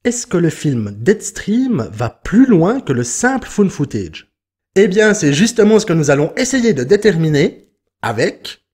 Est-ce que le film Deadstream va plus loin que le simple found footage? Eh bien, c'est justement ce que nous allons essayer de déterminer avec...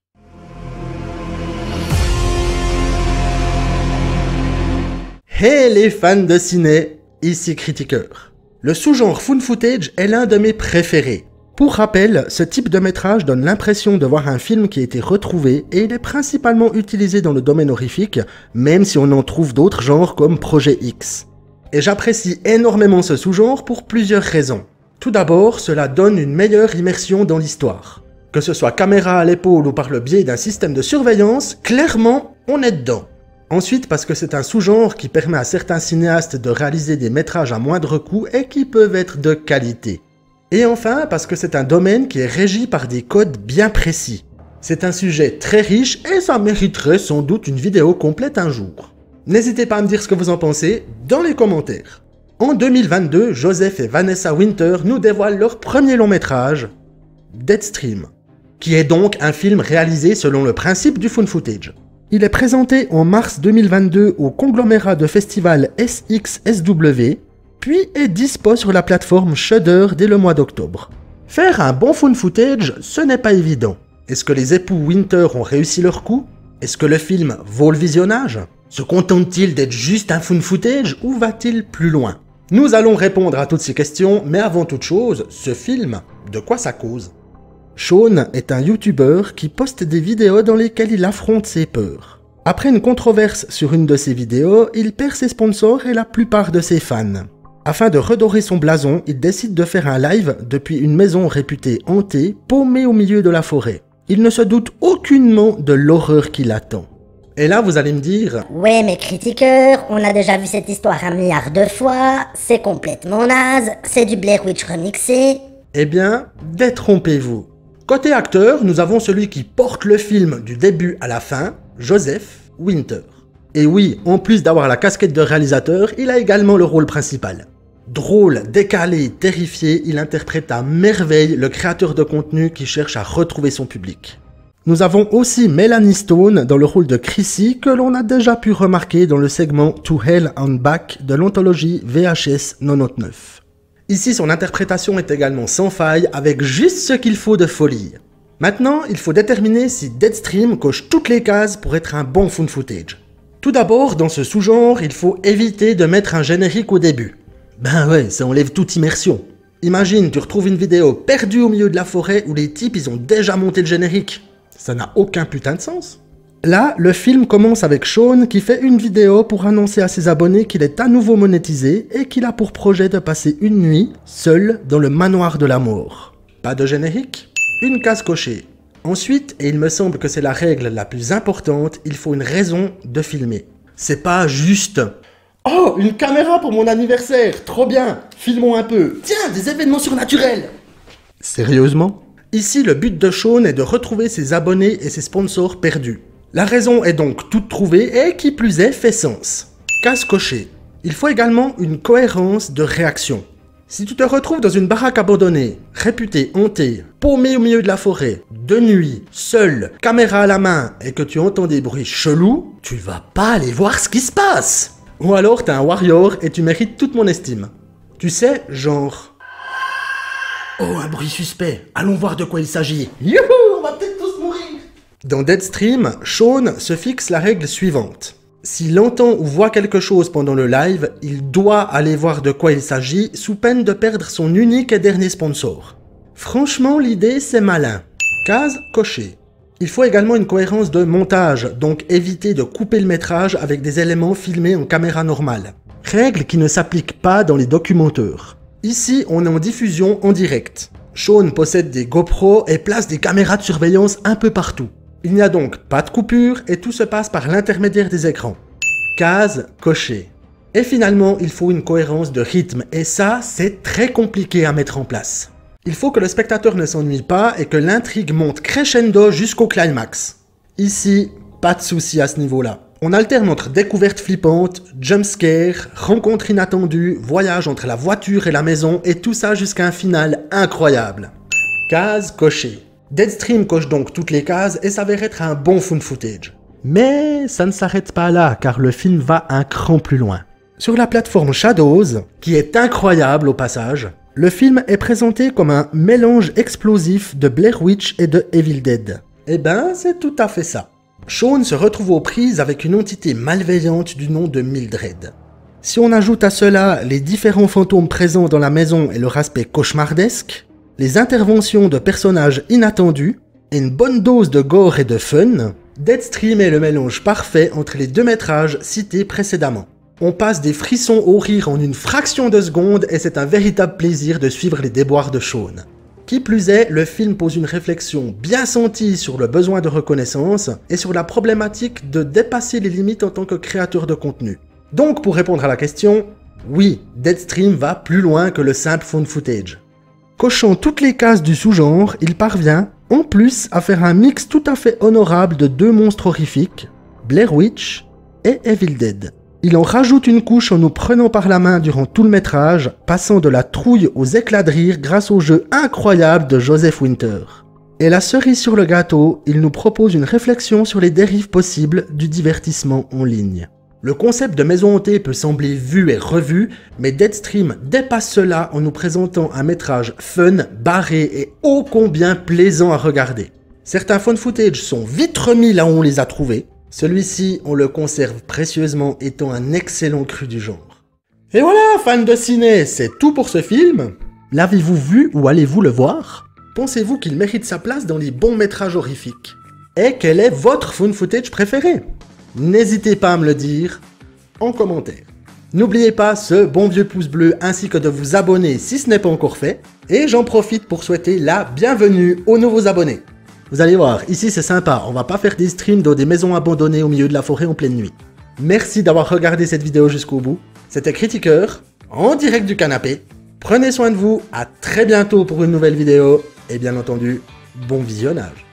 Hey les fans de ciné, ici Critiqueur. Le sous-genre found footage est l'un de mes préférés. Pour rappel, ce type de métrage donne l'impression de voir un film qui a été retrouvé et il est principalement utilisé dans le domaine horrifique, même si on en trouve d'autres genres comme Projet X. Et j'apprécie énormément ce sous-genre pour plusieurs raisons. Tout d'abord, cela donne une meilleure immersion dans l'histoire. Que ce soit caméra à l'épaule ou par le biais d'un système de surveillance, clairement, on est dedans. Ensuite, parce que c'est un sous-genre qui permet à certains cinéastes de réaliser des métrages à moindre coût et qui peuvent être de qualité. Et enfin, parce que c'est un domaine qui est régi par des codes bien précis. C'est un sujet très riche et ça mériterait sans doute une vidéo complète un jour. N'hésitez pas à me dire ce que vous en pensez dans les commentaires. En 2022, Joseph et Vanessa Winter nous dévoilent leur premier long métrage, Deadstream, qui est donc un film réalisé selon le principe du found footage. Il est présenté en mars 2022 au conglomérat de festival SXSW, puis est dispo sur la plateforme Shudder dès le mois d'octobre. Faire un bon found footage, ce n'est pas évident. Est-ce que les époux Winter ont réussi leur coup? Est-ce que le film vaut le visionnage? Se contente-t-il d'être juste un found footage ou va-t-il plus loin? Nous allons répondre à toutes ces questions, mais avant toute chose, ce film, de quoi ça cause? Sean est un YouTuber qui poste des vidéos dans lesquelles il affronte ses peurs. Après une controverse sur une de ses vidéos, il perd ses sponsors et la plupart de ses fans. Afin de redorer son blason, il décide de faire un live depuis une maison réputée hantée, paumée au milieu de la forêt. Il ne se doute aucunement de l'horreur qui l'attend. Et là, vous allez me dire... Ouais, mais Critiqueur, on a déjà vu cette histoire un milliard de fois, c'est complètement naze, c'est du Blair Witch remixé... Eh bien, détrompez-vous. Côté acteur, nous avons celui qui porte le film du début à la fin, Joseph Winter. Et oui, en plus d'avoir la casquette de réalisateur, il a également le rôle principal. Drôle, décalé, terrifié, il interprète à merveille le créateur de contenu qui cherche à retrouver son public. Nous avons aussi Melanie Stone dans le rôle de Chrissy que l'on a déjà pu remarquer dans le segment To Hell and Back de l'anthologie VHS 99. Ici, son interprétation est également sans faille, avec juste ce qu'il faut de folie. Maintenant, il faut déterminer si Deadstream coche toutes les cases pour être un bon found footage. Tout d'abord, dans ce sous-genre, il faut éviter de mettre un générique au début. Ben ouais, ça enlève toute immersion. Imagine, tu retrouves une vidéo perdue au milieu de la forêt où les types ils ont déjà monté le générique. Ça n'a aucun putain de sens. Là, le film commence avec Sean qui fait une vidéo pour annoncer à ses abonnés qu'il est à nouveau monétisé et qu'il a pour projet de passer une nuit seul dans le manoir de la mort. Pas de générique? Une case cochée. Ensuite, et il me semble que c'est la règle la plus importante, il faut une raison de filmer. C'est pas juste « Oh, une caméra pour mon anniversaire, trop bien, filmons un peu, tiens, des événements surnaturels !» Sérieusement? Ici, le but de Sean est de retrouver ses abonnés et ses sponsors perdus. La raison est donc toute trouvée et qui plus est fait sens. Case cochée. Il faut également une cohérence de réaction. Si tu te retrouves dans une baraque abandonnée, réputée hantée, paumée au milieu de la forêt, de nuit, seul, caméra à la main et que tu entends des bruits chelous, tu vas pas aller voir ce qui se passe. Ou alors t'es un warrior et tu mérites toute mon estime. Tu sais, genre... Oh, un bruit suspect, allons voir de quoi il s'agit. Youhou, on va peut-être tous mourir. Dans Deadstream, Sean se fixe la règle suivante. S'il entend ou voit quelque chose pendant le live, il doit aller voir de quoi il s'agit sous peine de perdre son unique et dernier sponsor. Franchement, l'idée c'est malin. Case cochée. Il faut également une cohérence de montage, donc éviter de couper le métrage avec des éléments filmés en caméra normale. Règle qui ne s'applique pas dans les documenteurs. Ici, on est en diffusion en direct. Sean possède des GoPro et place des caméras de surveillance un peu partout. Il n'y a donc pas de coupure et tout se passe par l'intermédiaire des écrans. Case cochée. Et finalement, il faut une cohérence de rythme et ça, c'est très compliqué à mettre en place. Il faut que le spectateur ne s'ennuie pas et que l'intrigue monte crescendo jusqu'au climax. Ici, pas de souci à ce niveau-là. On alterne entre découvertes flippantes, jumpscare, rencontres inattendues, voyage entre la voiture et la maison et tout ça jusqu'à un final incroyable. Case cochée. Deadstream coche donc toutes les cases et s'avère être un bon found footage. Mais ça ne s'arrête pas là car le film va un cran plus loin. Sur la plateforme Shadows, qui est incroyable au passage, le film est présenté comme un mélange explosif de Blair Witch et de Evil Dead. Eh ben, c'est tout à fait ça. Shaun se retrouve aux prises avec une entité malveillante du nom de Mildred. Si on ajoute à cela les différents fantômes présents dans la maison et leur aspect cauchemardesque, les interventions de personnages inattendus, et une bonne dose de gore et de fun, Deadstream est le mélange parfait entre les deux métrages cités précédemment. On passe des frissons au rire en une fraction de seconde et c'est un véritable plaisir de suivre les déboires de Shaun. Qui plus est, le film pose une réflexion bien sentie sur le besoin de reconnaissance et sur la problématique de dépasser les limites en tant que créateur de contenu. Donc pour répondre à la question, oui, Deadstream va plus loin que le simple found footage. Cochant toutes les cases du sous-genre, il parvient, en plus, à faire un mix tout à fait honorable de deux monstres horrifiques, Blair Witch et Evil Dead. Il en rajoute une couche en nous prenant par la main durant tout le métrage, passant de la trouille aux éclats de rire grâce au jeu incroyable de Joseph Winter. Et la cerise sur le gâteau, il nous propose une réflexion sur les dérives possibles du divertissement en ligne. Le concept de maison hantée peut sembler vu et revu, mais Deadstream dépasse cela en nous présentant un métrage fun, barré et ô combien plaisant à regarder. Certains found footage sont vite remis là où on les a trouvés, celui-ci on le conserve précieusement étant un excellent cru du genre. Et voilà, fans de ciné, c'est tout pour ce film. L'avez-vous vu ou allez-vous le voir? Pensez-vous qu'il mérite sa place dans les bons métrages horrifiques? Et quel est votre found footage préféré? N'hésitez pas à me le dire en commentaire. N'oubliez pas ce bon vieux pouce bleu ainsi que de vous abonner si ce n'est pas encore fait. Et j'en profite pour souhaiter la bienvenue aux nouveaux abonnés. Vous allez voir, ici c'est sympa, on va pas faire des streams dans des maisons abandonnées au milieu de la forêt en pleine nuit. Merci d'avoir regardé cette vidéo jusqu'au bout. C'était Critiqueur, en direct du canapé. Prenez soin de vous, à très bientôt pour une nouvelle vidéo. Et bien entendu, bon visionnage.